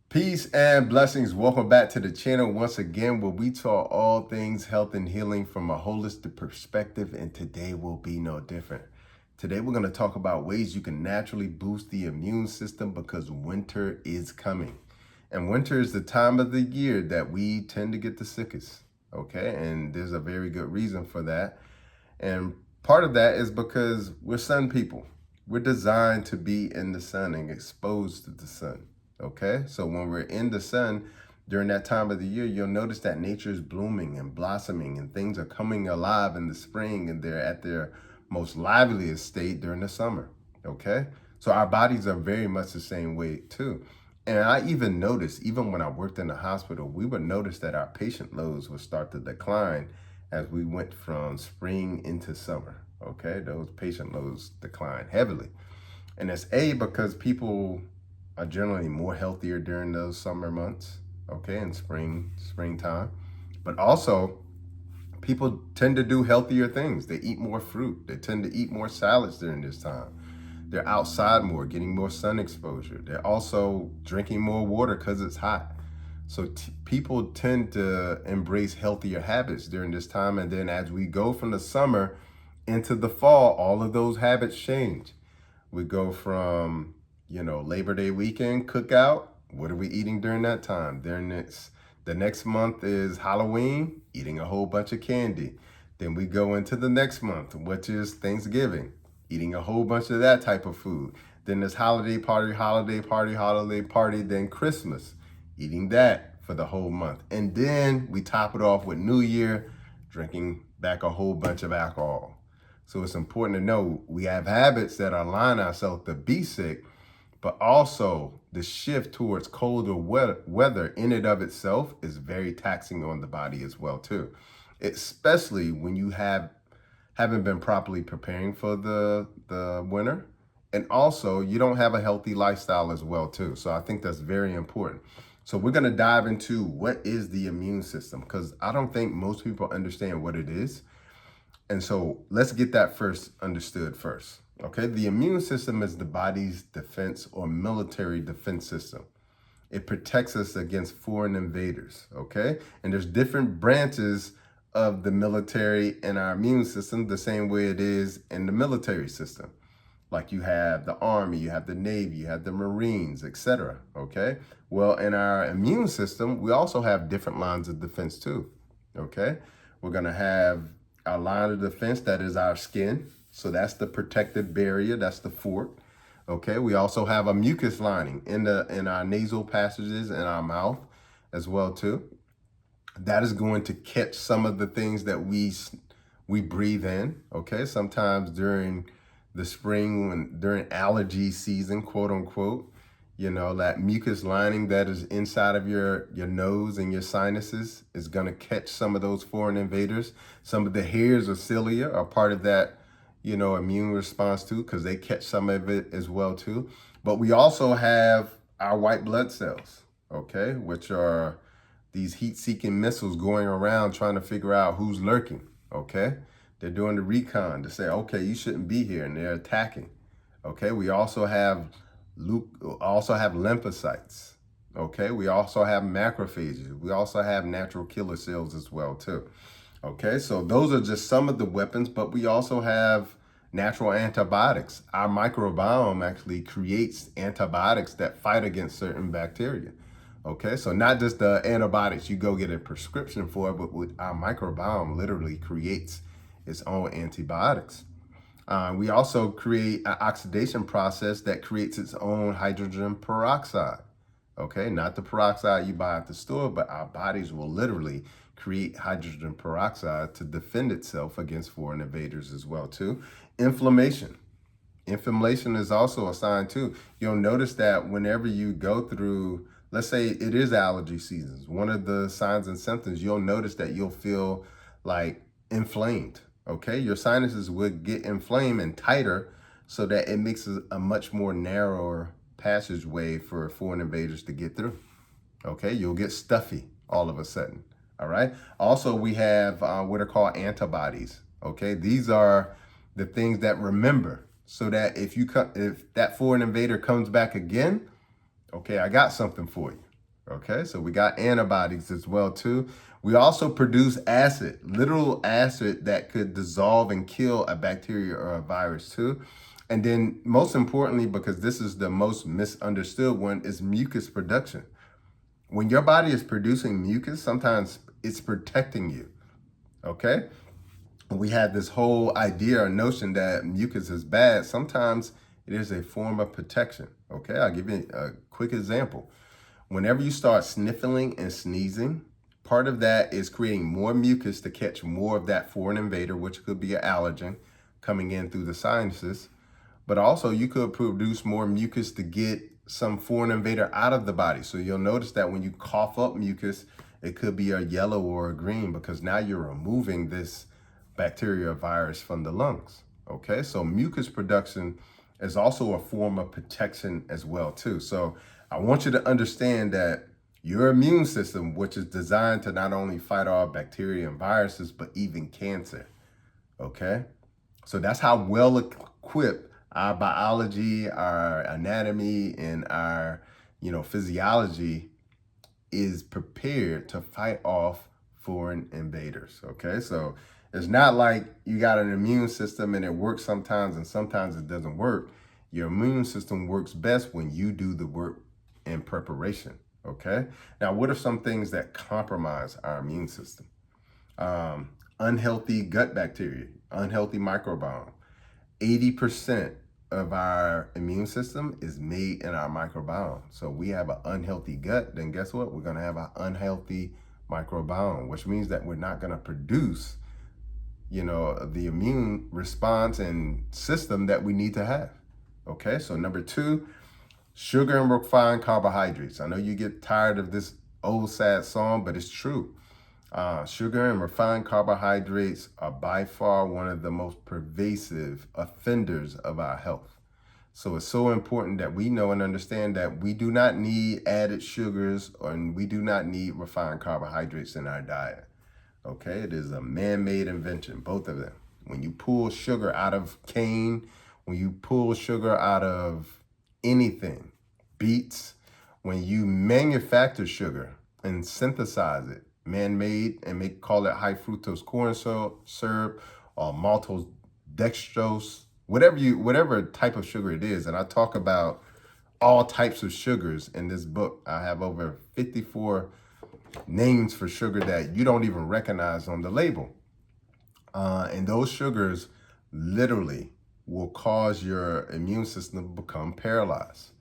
Peace and blessings. Welcome back to the channel once again, where we talk all things health and healing from a holistic perspective, and today will be no different. Today we're going to talk about ways you can naturally boost the immune system because winter is coming. And winter is the time of the year that we tend to get the sickest, okay? And there's a very good reason for that. And part of that is because we're sun people. We're designed to be in the sun and exposed to the sun. Okay, so when we're in the sun during that time of the year, you'll notice that nature is blooming and blossoming and things are coming alive in the spring, and they're at their most liveliest state during the summer. Okay, so our bodies are very much the same way too. And I even noticed, even when I worked in the hospital, we would notice that our patient loads would start to decline as we went from spring into summer. Okay, those patient loads decline heavily. And it's because people are generally more healthier during those summer months, okay, and springtime. But also, people tend to do healthier things. They eat more fruit. They tend to eat more salads during this time. They're outside more, getting more sun exposure. They're also drinking more water because it's hot. So people tend to embrace healthier habits during this time. And then as we go from the summer into the fall, all of those habits change. We go from, Labor Day weekend cookout. What are we eating during that time? The next month is Halloween, eating a whole bunch of candy. Then we go into the next month, which is Thanksgiving, eating a whole bunch of that type of food. Then there's holiday party, holiday party, then Christmas, eating that for the whole month. And then we top it off with New Year, drinking back a whole bunch of alcohol. So it's important to know we have habits that align ourselves to be sick, but also the shift towards colder weather in and of itself is very taxing on the body as well too, especially when you haven't been properly preparing for the winter, and also you don't have a healthy lifestyle as well too. So I think that's very important. So we're going to dive into what is the immune system, because I don't think most people understand what it is. And so let's get that first understood first. Okay, the immune system is the body's defense or military defense system. It protects us against foreign invaders. Okay, and there's different branches of the military and our immune system, the same way it is in the military system. Like you have the Army, you have the Navy, you have the Marines, etc. Okay, well, in our immune system, we also have different lines of defense too. Okay, we're gonna have our line of defense, that is our skin. So that's the protective barrier, that's the fort. Okay, we also have a mucus lining in our nasal passages and our mouth as well too. That is going to catch some of the things that we breathe in. Okay, sometimes during the spring, during allergy season, quote unquote, that mucus lining that is inside of your nose and your sinuses is going to catch some of those foreign invaders. Some of the hairs or cilia are part of that, immune response too, because they catch some of it as well too. But we also have our white blood cells, okay, which are these heat-seeking missiles going around trying to figure out who's lurking, okay? They're doing the recon to say, okay, you shouldn't be here, and they're attacking, okay? We also have lymphocytes, okay? We also have macrophages. We also have natural killer cells as well too, okay? So those are just some of the weapons, but we also have natural antibiotics. Our microbiome actually creates antibiotics that fight against certain bacteria, okay? So not just the antibiotics you go get a prescription for, but our microbiome literally creates its own antibiotics. We also create an oxidation process that creates its own hydrogen peroxide. Okay, not the peroxide you buy at the store, but our bodies will literally create hydrogen peroxide to defend itself against foreign invaders as well too. Inflammation. Inflammation is also a sign too. You'll notice that whenever you go through, let's say it is allergy seasons, one of the signs and symptoms, you'll notice that you'll feel like inflamed. Okay, your sinuses would get inflamed and tighter, so that it makes a much more narrower passageway for foreign invaders to get through. Okay, you'll get stuffy all of a sudden. All right. Also, we have what are called antibodies. Okay, these are the things that remember, so that if that foreign invader comes back again, okay, I got something for you. Okay, so we got antibodies as well too. We also produce acid, literal acid that could dissolve and kill a bacteria or a virus too. And then most importantly, because this is the most misunderstood one, is mucus production. When your body is producing mucus, sometimes it's protecting you. Okay, we have this whole idea or notion that mucus is bad. Sometimes it is a form of protection. Okay, I'll give you a quick example. Whenever you start sniffling and sneezing, part of that is creating more mucus to catch more of that foreign invader, which could be an allergen coming in through the sinuses. But also you could produce more mucus to get some foreign invader out of the body. So you'll notice that when you cough up mucus, it could be a yellow or a green because now you're removing this bacteria or virus from the lungs. Okay, so mucus production is also a form of protection as well too. So I want you to understand that your immune system, which is designed to not only fight off bacteria and viruses, but even cancer. Okay, so that's how well equipped our biology, our anatomy, and our physiology is prepared to fight off foreign invaders. Okay, so it's not like you got an immune system and it works sometimes and sometimes it doesn't work. Your immune system works best when you do the work in preparation. Okay, now what are some things that compromise our immune system? Unhealthy gut bacteria, unhealthy microbiome. 80% of our immune system is made in our microbiome. So we have an unhealthy gut, then guess what? We're going to have an unhealthy microbiome, which means that we're not going to produce, the immune response and system that we need to have. Okay, so number two, sugar and refined carbohydrates. I know you get tired of this old sad song, but it's true. Sugar and refined carbohydrates are by far one of the most pervasive offenders of our health. So it's so important that we know and understand that we do not need added sugars and we do not need refined carbohydrates in our diet. Okay, it is a man-made invention, both of them. When you pull sugar out of cane, when you pull sugar out of anything, beets, when you manufacture sugar and synthesize it, man-made, and call it high fructose corn syrup or maltose dextrose, whatever type of sugar it is. And I talk about all types of sugars in this book. I have over 54 names for sugar that you don't even recognize on the label. And those sugars literally will cause your immune system to become paralyzed.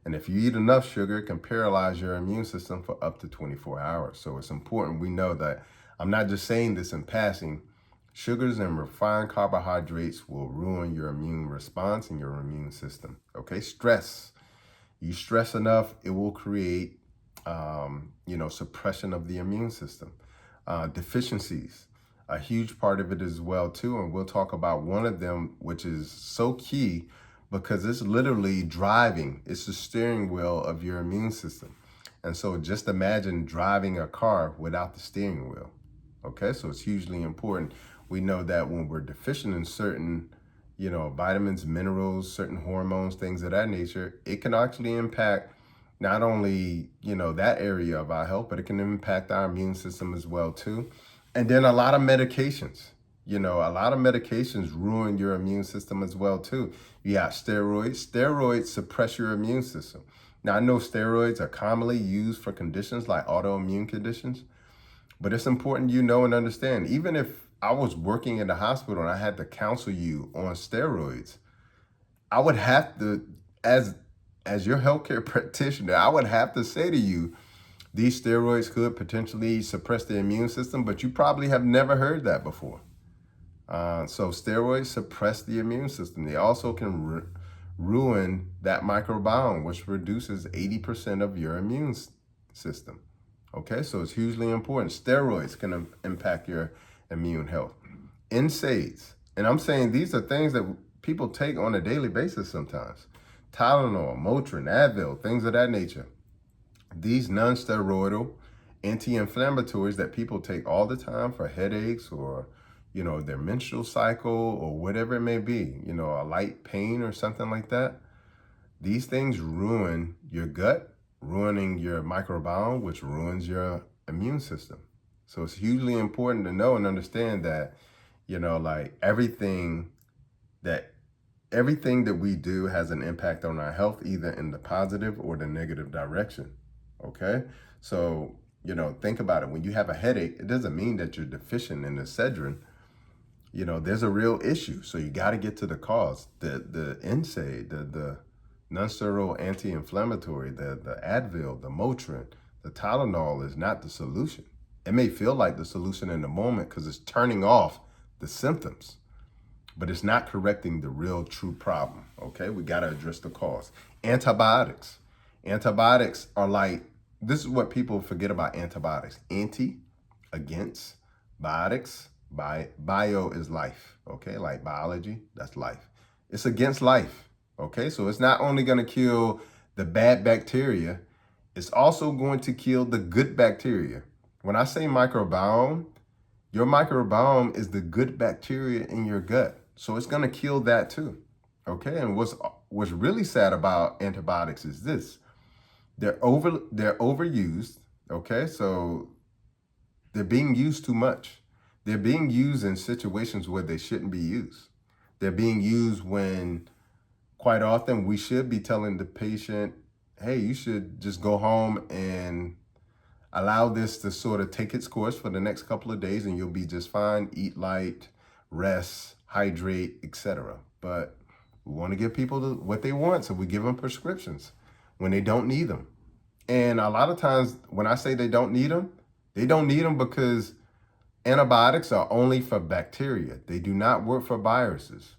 And if you eat enough sugar, it can paralyze your immune system for up to 24 hours. So it's important we know that I'm not just saying this in passing. Sugars and refined carbohydrates will ruin your immune response and your immune system. Okay, stress. You stress enough, it will create, suppression of the immune system. Deficiencies, a huge part of it as well too. And we'll talk about one of them, which is so key because it's literally driving. It's the steering wheel of your immune system. And so just imagine driving a car without the steering wheel. Okay, so it's hugely important. We know that when we're deficient in certain, vitamins, minerals, certain hormones, things of that nature, it can actually impact not only, that area of our health, but it can impact our immune system as well too. And then a lot of medications. A lot of medications ruin your immune system as well too. You have steroids. Steroids suppress your immune system. Now, I know steroids are commonly used for conditions like autoimmune conditions, but it's important you know and understand. Even if I was working in the hospital and I had to counsel you on steroids, I would have to, as your healthcare practitioner, I would have to say to you, these steroids could potentially suppress the immune system, but you probably have never heard that before. So steroids suppress the immune system. They also can ruin that microbiome, which reduces 80% of your immune system. Okay, so it's hugely important. Steroids can impact your immune health. NSAIDs, and I'm saying these are things that people take on a daily basis sometimes. Tylenol, Motrin, Advil, things of that nature. These non-steroidal anti-inflammatories that people take all the time for headaches or their menstrual cycle or whatever it may be, a light pain or something like that. These things ruin your gut, ruining your microbiome, which ruins your immune system. So it's hugely important to know and understand that, like that everything that we do has an impact on our health, either in the positive or the negative direction. Okay. So, think about it. When you have a headache, it doesn't mean that you're deficient in the cedrin. There's a real issue. So you got to get to the cause. The NSAID, the non-steroidal anti-inflammatory, the Advil, the Motrin, the Tylenol is not the solution. It may feel like the solution in the moment because it's turning off the symptoms, but it's not correcting the real true problem. Okay, we got to address the cause. Antibiotics. Antibiotics are like, this is what people forget about antibiotics. Anti, against, biotics, bio is life. Okay, like biology, that's life. It's against life. Okay, so it's not only going to kill the bad bacteria, it's also going to kill the good bacteria. When I say microbiome, your microbiome is the good bacteria in your gut. So it's going to kill that too. Okay, and what's really sad about antibiotics is this. They're overused. Okay, so they're being used too much. They're being used in situations where they shouldn't be used. They're being used when quite often we should be telling the patient, hey, you should just go home and allow this to sort of take its course for the next couple of days and you'll be just fine. Eat light, rest, hydrate, etc. But we want to give people what they want, so we give them prescriptions when they don't need them. And a lot of times when I say they don't need them because antibiotics are only for bacteria. They do not work for viruses.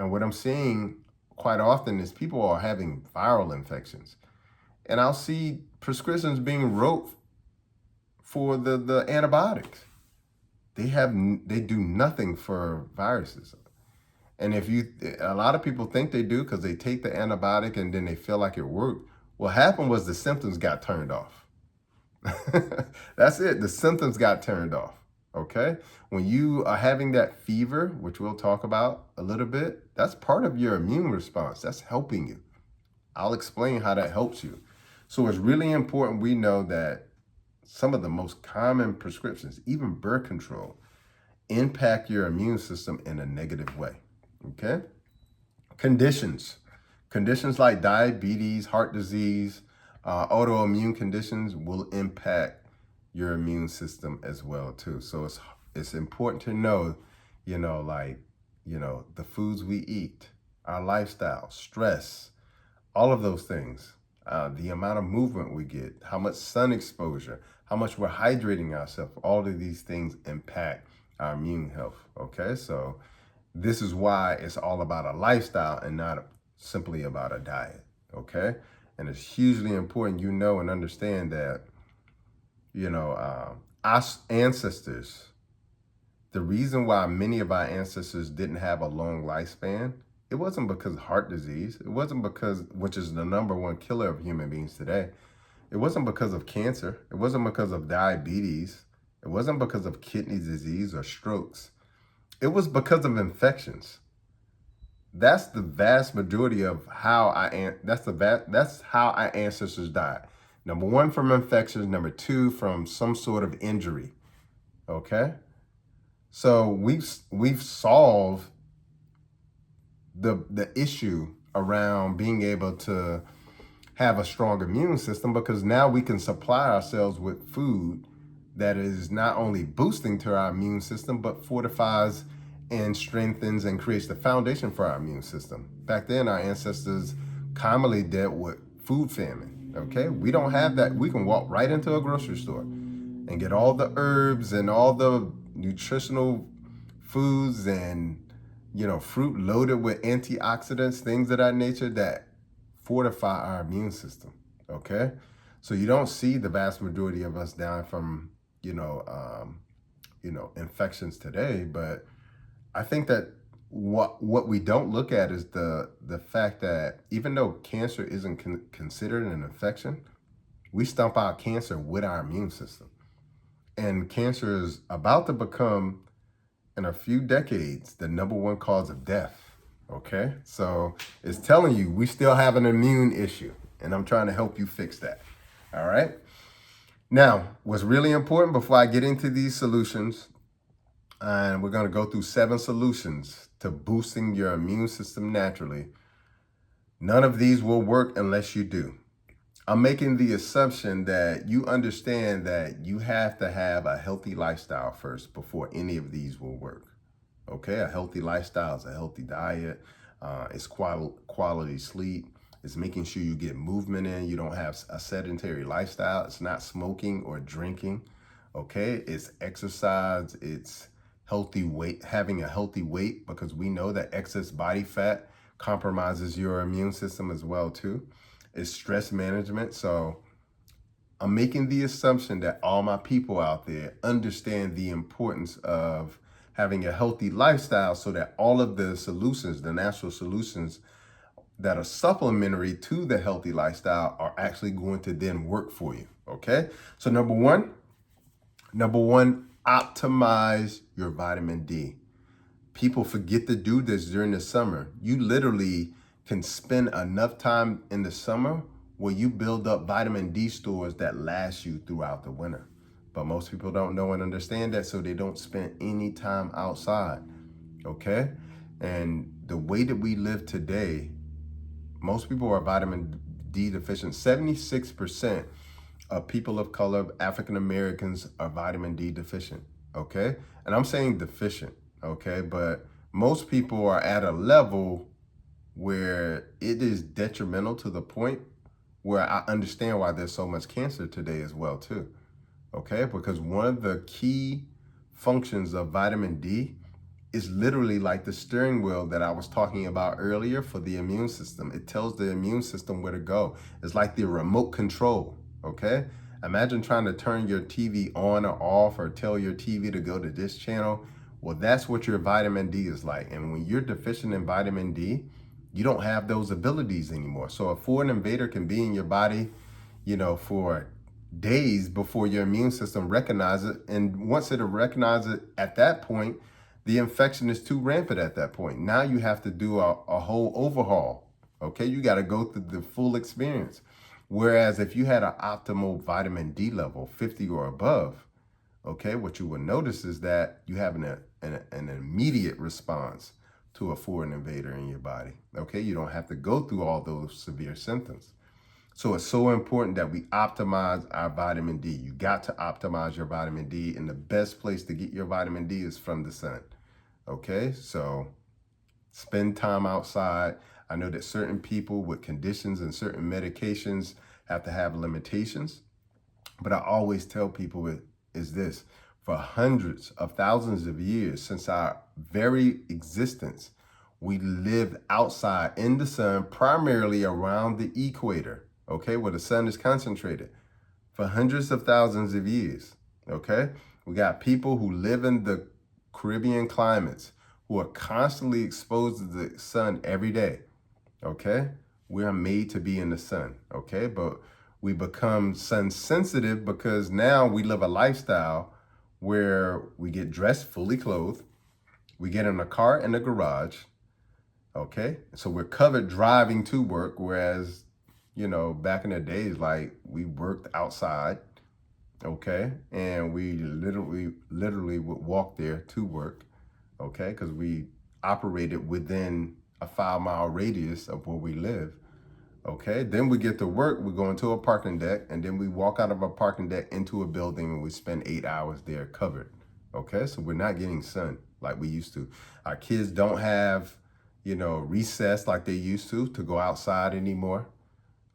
And what I'm seeing quite often is people are having viral infections. And I'll see prescriptions being wrote for the antibiotics. They do nothing for viruses. And a lot of people think they do because they take the antibiotic and then they feel like it worked. What happened was the symptoms got turned off. That's it. The symptoms got turned off. Okay. When you are having that fever, which we'll talk about a little bit, that's part of your immune response. That's helping you. I'll explain how that helps you. So it's really important we know that some of the most common prescriptions, even birth control, impact your immune system in a negative way. Okay? Conditions like diabetes, heart disease, autoimmune conditions will impact your immune system as well too. So it's important to know, the foods we eat, our lifestyle, stress, all of those things, the amount of movement we get, how much sun exposure, how much we're hydrating ourselves, all of these things impact our immune health. Okay, so this is why it's all about a lifestyle and not simply about a diet. Okay, and it's hugely important and understand that our ancestors, the reason why many of our ancestors didn't have a long lifespan, it wasn't because of heart disease. It wasn't because, which is the number one killer of human beings today. It wasn't because of cancer. It wasn't because of diabetes. It wasn't because of kidney disease or strokes. It was because of infections. That's the vast majority of how that's how our ancestors died. Number one, from infections. Number two, from some sort of injury. Okay? So we've solved the issue around being able to have a strong immune system because now we can supply ourselves with food that is not only boosting to our immune system, but fortifies and strengthens and creates the foundation for our immune system. Back then, our ancestors commonly dealt with food famine. Okay, we don't have that. We can walk right into a grocery store and get all the herbs and all the nutritional foods and fruit loaded with antioxidants, things of that nature that fortify our immune system. Okay, so you don't see the vast majority of us dying from infections today, but I think that what we don't look at is the fact that even though cancer isn't considered an infection, we stomp out cancer with our immune system. And cancer is about to become, in a few decades, the number one cause of death. Okay? So it's telling you we still have an immune issue. And I'm trying to help you fix that. All right. Now, what's really important before I get into these solutions, and we're going to go through 7 solutions to boosting your immune system naturally. None of these will work unless you do. I'm making the assumption that you understand that you have to have a healthy lifestyle first before any of these will work. Okay, a healthy lifestyle is a healthy diet, it's quality sleep, it's making sure you get movement in, you don't have a sedentary lifestyle, it's not smoking or drinking. Okay, it's exercise, it's healthy weight, having a healthy weight, because we know that excess body fat compromises your immune system as well too. It's stress management. So I'm making the assumption that all my people out there understand the importance of having a healthy lifestyle, so that all of the solutions, the natural solutions that are supplementary to the healthy lifestyle, are actually going to then work for you. Okay. So number one, optimize your vitamin D. People forget to do this during the summer. You literally can spend enough time in the summer where you build up vitamin D stores that last you throughout the winter. But most people don't know and understand that, so they don't spend any time outside. Okay? And the way that we live today, most people are vitamin D deficient. 76% of people of color, African Americans, are vitamin D deficient. Okay? And I'm saying deficient. Okay? But most people are at a level where it is detrimental to the point where I understand why there's so much cancer today as well too. Okay? Because one of the key functions of vitamin D is literally like the steering wheel that I was talking about earlier for the immune system. It tells the immune system where to go. It's like the remote control, okay? Imagine trying to turn your TV on or off, or tell your TV to go to this channel. Well, that's what your vitamin D is like. And when you're deficient in vitamin D, you don't have those abilities anymore. So a foreign invader can be in your body, for days before your immune system recognizes it. And once it recognizes it at that point, the infection is too rampant at that point. Now you have to do a whole overhaul. Okay, you got to go through the full experience. Whereas if you had an optimal vitamin D level, 50 or above, okay, what you will notice is that you have an immediate response to a foreign invader in your body. Okay, you don't have to go through all those severe symptoms. So it's so important that we optimize our vitamin D. You got to optimize your vitamin D, and the best place to get your vitamin D is from the sun. Okay, so spend time outside. I know that certain people with conditions and certain medications have to have limitations, but I always tell people is this: for hundreds of thousands of years, since our very existence, we lived outside in the sun, primarily around the equator, okay, where the sun is concentrated, for hundreds of thousands of years, okay? We got people who live in the Caribbean climates who are constantly exposed to the sun every day, okay? We are made to be in the sun, okay? But we become sun sensitive because now we live a lifestyle where we get dressed fully clothed, we get in a car in the garage, okay? So we're covered driving to work, whereas, back in the days, like, we worked outside, okay? And we literally would walk there to work, okay? Because we operated within a 5-mile radius of where we live, okay? Then we get to work, we go into a parking deck, and then we walk out of a parking deck into a building, and we spend 8 hours there covered, okay? So we're not getting sun like we used to. Our kids don't have, recess like they used to go outside anymore,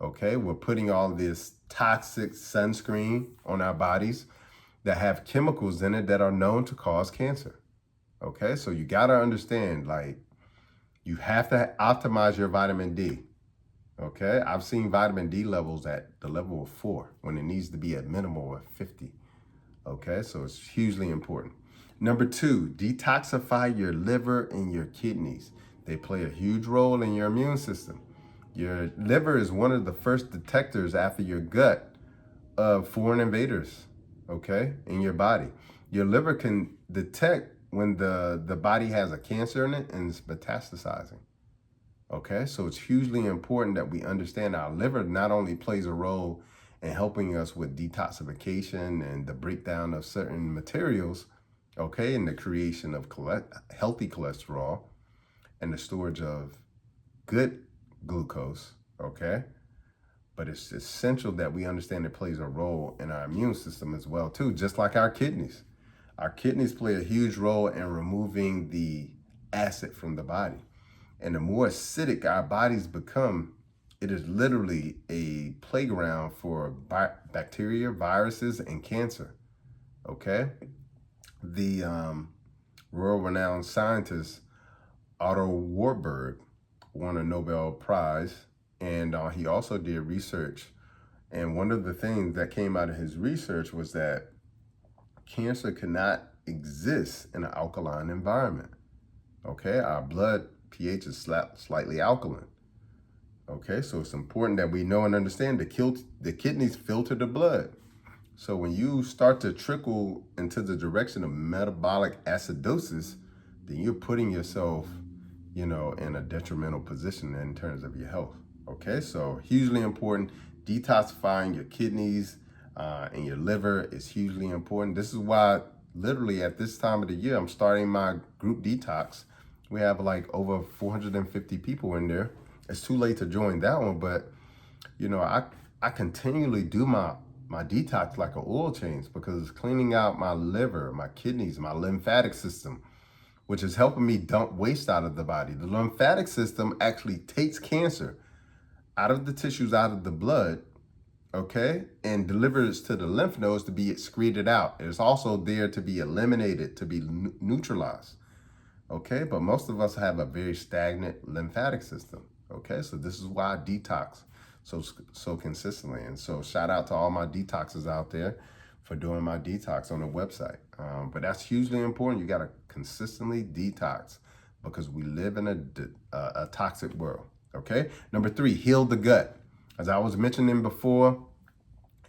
okay? We're putting all this toxic sunscreen on our bodies that have chemicals in it that are known to cause cancer, okay? So you gotta understand, like, you have to optimize your vitamin D, okay? I've seen vitamin D levels at the level of 4 when it needs to be at minimal of 50, okay? So it's hugely important. Number 2, detoxify your liver and your kidneys. They play a huge role in your immune system. Your liver is one of the first detectors after your gut of foreign invaders, okay, in your body. Your liver can detect when the body has a cancer in it and it's metastasizing, Okay, so it's hugely important that we understand our liver not only plays a role in helping us with detoxification and the breakdown of certain materials, okay, and the creation of healthy cholesterol and the storage of good glucose, okay, but it's essential that we understand it plays a role in our immune system as well too, just like our kidneys. Our kidneys play a huge role in removing the acid from the body. And the more acidic our bodies become, it is literally a playground for bacteria, viruses, and cancer. Okay? The world-renowned scientist Otto Warburg won a Nobel Prize, and he also did research. And one of the things that came out of his research was that cancer cannot exist in an alkaline environment. Okay, our blood pH is slightly alkaline. Okay, so it's important that we know and understand the kidneys filter the blood. So when you start to trickle into the direction of metabolic acidosis, then you're putting yourself, in a detrimental position in terms of your health. Okay, so hugely important. Detoxifying your kidneys and your liver is hugely important. This is why literally at this time of the year, I'm starting my group detox. We have like over 450 people in there. It's too late to join that one, but I continually do my detox like an oil change because it's cleaning out my liver, my kidneys, my lymphatic system, which is helping me dump waste out of the body. The lymphatic system actually takes cancer out of the tissues, out of the blood, okay, and delivers to the lymph nodes to be excreted out. It's also there to be eliminated, to be neutralized, okay? But most of us have a very stagnant lymphatic system, okay? So this is why I detox so consistently. And so shout out to all my detoxes out there for doing my detox on the website. But that's hugely important. You got to consistently detox because we live in a toxic world, okay? Number 3, heal the gut. As I was mentioning before,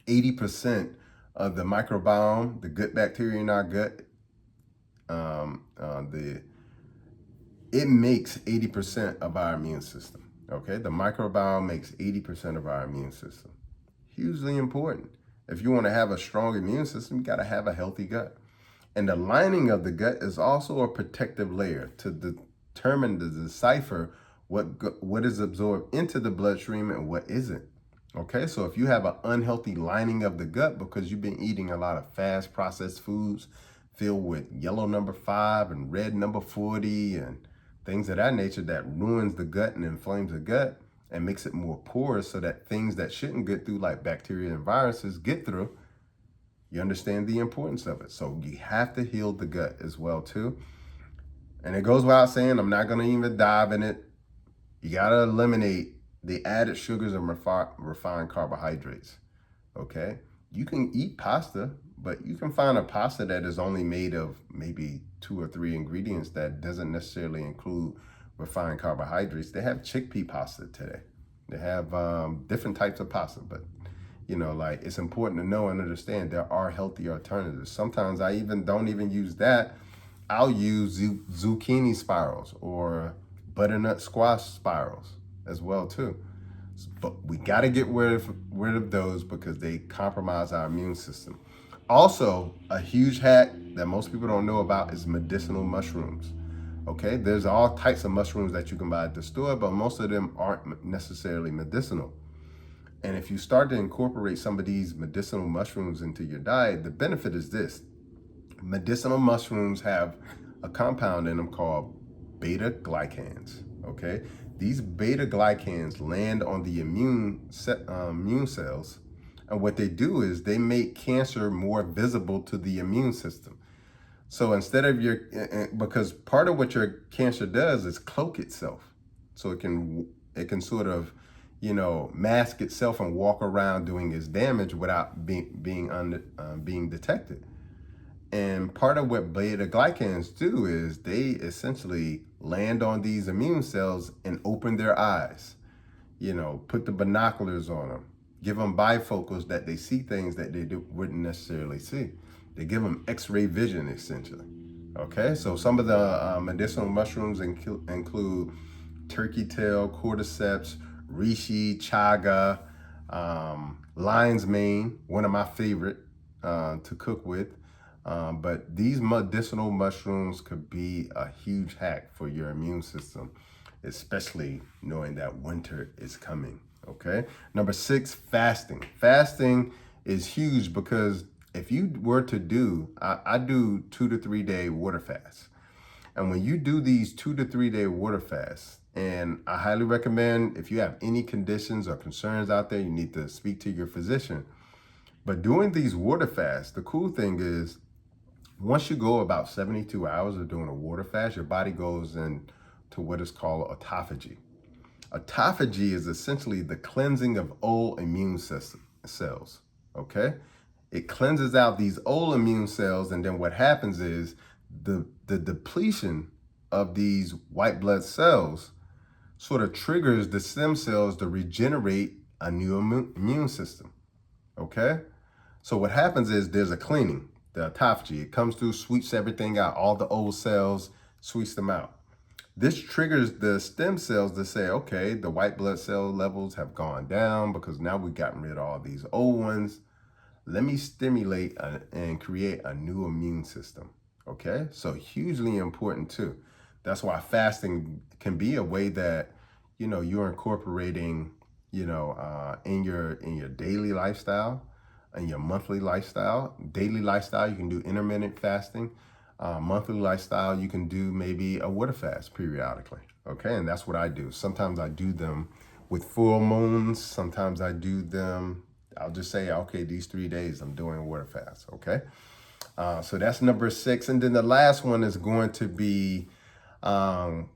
80% of the microbiome, the good bacteria in our gut, it makes 80% of our immune system. Okay, the microbiome makes 80% of our immune system. Hugely important. If you want to have a strong immune system, you got to have a healthy gut. And the lining of the gut is also a protective layer to determine, to decipher what is absorbed into the bloodstream and what isn't. Okay, so if you have an unhealthy lining of the gut because you've been eating a lot of fast processed foods filled with yellow number 5 and red number 40 and things of that nature that ruins the gut and inflames the gut and makes it more porous so that things that shouldn't get through, like bacteria and viruses, get through, you understand the importance of it. So you have to heal the gut as well too. And it goes without saying, I'm not going to even dive in it. You got to eliminate the added sugars and refined carbohydrates, okay? You can eat pasta, but you can find a pasta that is only made of maybe 2 or 3 ingredients that doesn't necessarily include refined carbohydrates. They have chickpea pasta today. They have different types of pasta, but like it's important to know and understand there are healthy alternatives. Sometimes I don't even use that. I'll use zucchini spirals or butternut squash spirals as well too. But we got to get rid of those because they compromise our immune system. Also, a huge hack that most people don't know about is medicinal mushrooms. Okay, there's all types of mushrooms that you can buy at the store, but most of them aren't necessarily medicinal. And if you start to incorporate some of these medicinal mushrooms into your diet, the benefit is this. Medicinal mushrooms have a compound in them called beta glycans, okay? These beta glycans land on the immune cells, and what they do is they make cancer more visible to the immune system. So instead of because part of what your cancer does is cloak itself, so it can sort of, mask itself and walk around doing its damage without being detected. And part of what beta glycans do is they essentially land on these immune cells and open their eyes, put the binoculars on them, give them bifocals that they see things that they wouldn't necessarily see. They give them x-ray vision, essentially. Okay, so some of the medicinal mushrooms include turkey tail, cordyceps, reishi, chaga, lion's mane, one of my favorite to cook with. But these medicinal mushrooms could be a huge hack for your immune system, especially knowing that winter is coming. Okay. Number 6, fasting. Fasting is huge because if you were to do, I do 2 to 3 day water fasts. And when you do these 2 to 3 day water fasts, and I highly recommend if you have any conditions or concerns out there, you need to speak to your physician. But doing these water fasts, the cool thing is once you go about 72 hours of doing a water fast, your body goes into what is called autophagy. Autophagy is essentially the cleansing of old immune system cells, okay? It cleanses out these old immune cells, and then what happens is the depletion of these white blood cells sort of triggers the stem cells to regenerate a new immune system, okay? So what happens is there's a cleaning, the autophagy. It comes through, sweeps everything out, all the old cells, sweeps them out. This triggers the stem cells to say, okay, the white blood cell levels have gone down because now we've gotten rid of all these old ones. Let me stimulate and create a new immune system. Okay, so hugely important too. That's why fasting can be a way that, you know, you're incorporating, you know, in your daily lifestyle and your monthly lifestyle. Daily lifestyle, you can do intermittent fasting. Monthly lifestyle, you can do maybe a water fast periodically. Okay, and that's what I do. Sometimes I do them with full moons. Sometimes I do them, I'll just say, okay, these 3 days I'm doing a water fast. Okay. So that's number 6. And then the last one is going to be hot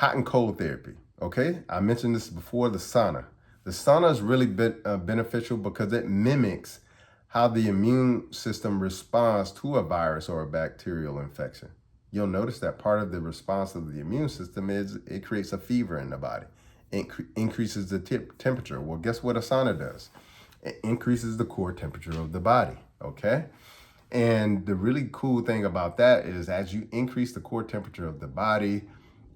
and cold therapy. Okay. I mentioned this before, the sauna. The sauna is really beneficial because it mimics how the immune system responds to a virus or a bacterial infection. You'll notice that part of the response of the immune system is it creates a fever in the body. It increases the temperature. Well, guess what a sauna does? It increases the core temperature of the body. Okay. And the really cool thing about that is as you increase the core temperature of the body,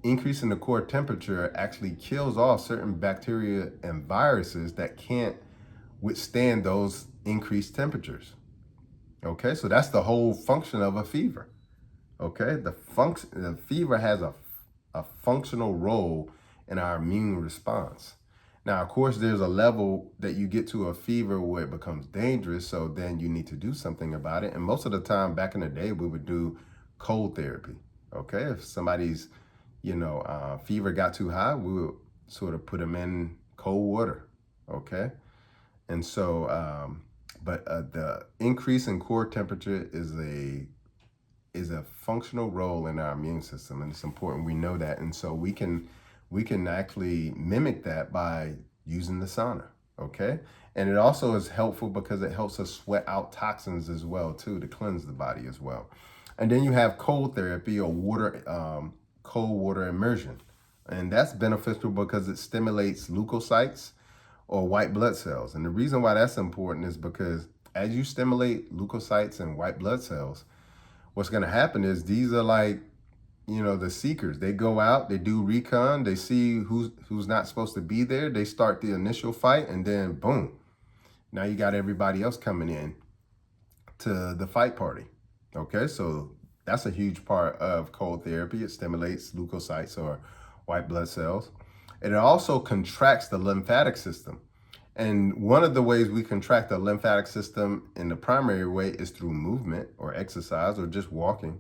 increasing the core temperature actually kills off certain bacteria and viruses that can't withstand those increased temperatures. Okay, so that's the whole function of a fever. Okay, the fever has a functional role in our immune response. Now, of course, there's a level that you get to a fever where it becomes dangerous, so then you need to do something about it. And most of the time, back in the day, we would do cold therapy. Okay, if somebody's, fever got too high, we would sort of put them in cold water. Okay, and so, the increase in core temperature is a functional role in our immune system, and it's important we know that. And so we can actually mimic that by using the sauna, okay? And it also is helpful because it helps us sweat out toxins as well too, to cleanse the body as well. And then you have cold therapy or cold water immersion. And that's beneficial because it stimulates leukocytes or white blood cells. And the reason why that's important is because as you stimulate leukocytes and white blood cells, what's gonna happen is these are like, the seekers. They go out, they do recon, they see who's not supposed to be there, they start the initial fight, and then boom, now you got everybody else coming in to the fight party. Okay, so that's a huge part of cold therapy. It stimulates leukocytes or white blood cells. And it also contracts the lymphatic system. And one of the ways we contract the lymphatic system in the primary way is through movement or exercise or just walking.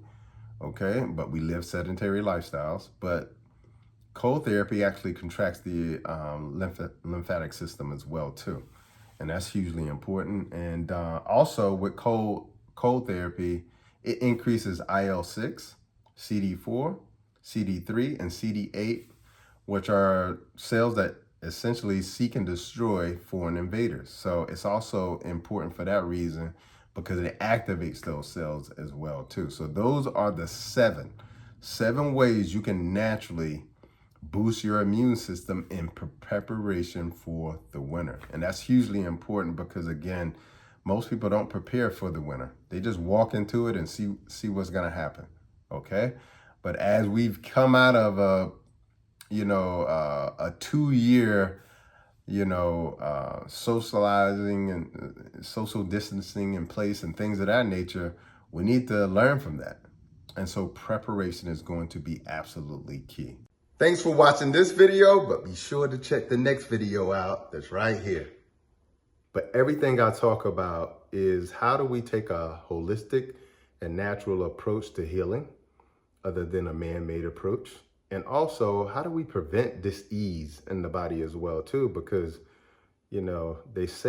Okay, but we live sedentary lifestyles. But cold therapy actually contracts the lymphatic system as well too, and that's hugely important. And also with cold therapy, it increases IL-6, CD4, CD3, and CD8, which are cells that essentially seek and destroy foreign invaders. So it's also important for that reason, because it activates those cells as well too. So those are the seven ways you can naturally boost your immune system in preparation for the winter. And that's hugely important because, again, most people don't prepare for the winter. They just walk into it and see what's going to happen. Okay. But as we've come out of a 2 year, socializing and social distancing in place and things of that nature, we need to learn from that. And so preparation is going to be absolutely key. Thanks for watching this video, but be sure to check the next video out that's right here. But everything I talk about is how do we take a holistic and natural approach to healing other than a man-made approach? And also, how do we prevent dis-ease in the body as well too? Because, they say